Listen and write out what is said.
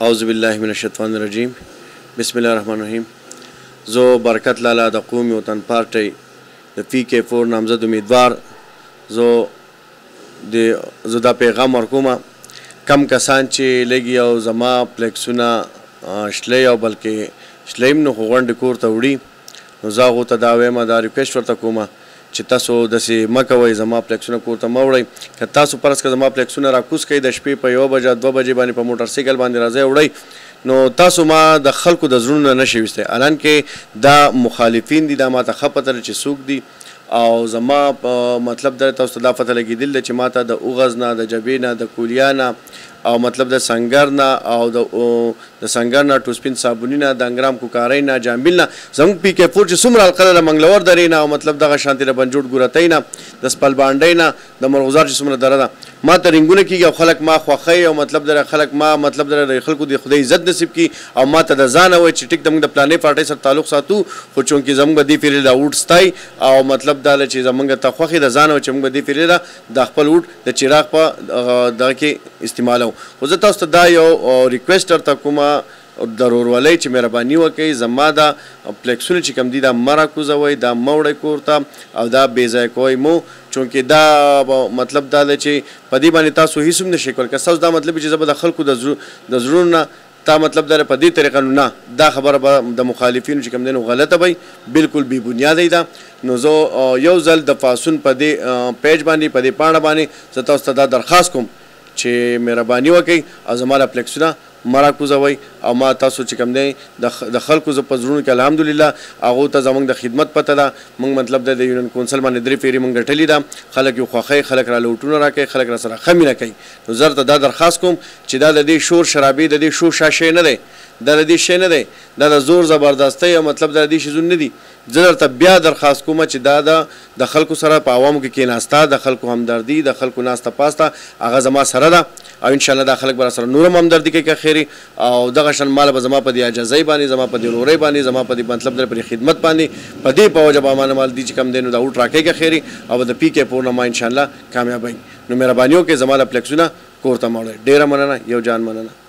اعوذ بالله من الشیطان الرجیم بسم الله الرحمن الرحیم. زه برکت لالا د قومي وطن پارټۍ د PK4 نامزد امیدوار زه دا پیغام ورکوم کم کسان چې لږ یو زما پلیکسونه شلی او بلکې شلی هم نو خو غونډې کور ته وړي نو زه هغو ته دا وایم دا ریکویسټ ورته کوم چې تاسو داسې مه کوئ زما پلیکسونه کور ته مه وړئ که تاسو فرض که زما پلیکسونه راکوز کوئ د شپې په 1 بجه 2 بجې باندې په موټر سایکل باندې راځئ وړئ نو تاسو ما د خلکو د زړونو نه نشئ ویستی حالانکې دا مخالفین دي دا ماته ښه پته ده چې څوک دي او زما مطلب دا تاسو ته دا پته لګېدل ده چې ماته د اوغز نه د جبې نه د کولیا نه او مطلب د سنگر نه او د سنگر نه ټوسپین صابوني نه د انګرام کوکارۍ نه جامبیل نه زموږ PK4 چې څومره القله له منګلور درې نه او مطلب دغه شانتې د بنجوټ ګورتۍ نه د سپل بانډۍ نه د مرغزار چې څومره دره ده ما ته رنګونه کېږي او خلک ما خوښوي او مطلب د خلک ما مطلب د خلکو د خدای عزت نصیب کړي او ما ته د ځانه وایي چې ټیک زموږ د پلانې پارټۍ سره تعلق ساتو خو چونکې زموږ به دې پیرې دا ووټ ستایي او مطلب دا چې زموږ ته خوښې د ځانه وایي چې موږ به دې پیرې د خپل ووټ د چراغ په دغه کې استعمالوو. خو زه تاسو ته دا یو ریکویسټ درته کومه ضرورولۍ چې مهرباني وکړئ زما دا پلیکسونه چې کوم دي دا مه راکوزوئ دا مه وړئ کور ته او دا بې ځایه کوئ مو چونکې دا مطلب دا ده چې په دې باندې تاسو هېڅ هم نشئ کولی که ستاسو دا مطلب چې زه به د خلکو د زړونو نه تا مطلب دا په دې طریقه نه دا خبره به د مخالفینو چې کوم دی نو غلطه به بالکل بې بنیاده ده نو زه یو ځل د پاسون په دې پیج باندې په دې پاڼه باندې زه تاسو ته دا درخواست کوم چې مهرباني وکړئ او زما له پلیکسونه مه راکوزوئ او ما تاسو چې کوم دی د خلکو زه په زړونو کې الحمدلله هغو ته زموږ د خدمت پته ده موږ مطلب د یونین کونسل باندې 3 پیرې موږ ګټلې ده خلک یې خوښوي خلک راله وټونه راکوي خلک را سره ښه مینه کوي نو زه ته دا درخواست کوم چې دا د دې شور شرابې د دې شور شا شی نه دی دا د دې شی نه دی دا د زور زبردستۍ او مطلب د دې شیزونه نه دي زه درته بیا درخواست کوم چې دا د خلکو سره په عوامو کې کېناسته د خلکو همدردي د خلکو ناسته پاسته هغه زما سره ده او انشاءالله دا خلک به راسره نور هم همدردي کوي که خیري او دغه شان ماله به زما په دې عاجزۍ باندې زما په دې ورورۍ باندې زما په دې مطلب در پرې خدمت باندې په دې په وجه به مانه مال دي چې کم دی نو دا وټ راکوي که خیري او د PK4 نه ما انشاءالله کامیابوي نو مهرباني وکړئ زما له پلیکسونه کور ته مه وړئ ډېره مننه یو جان مننه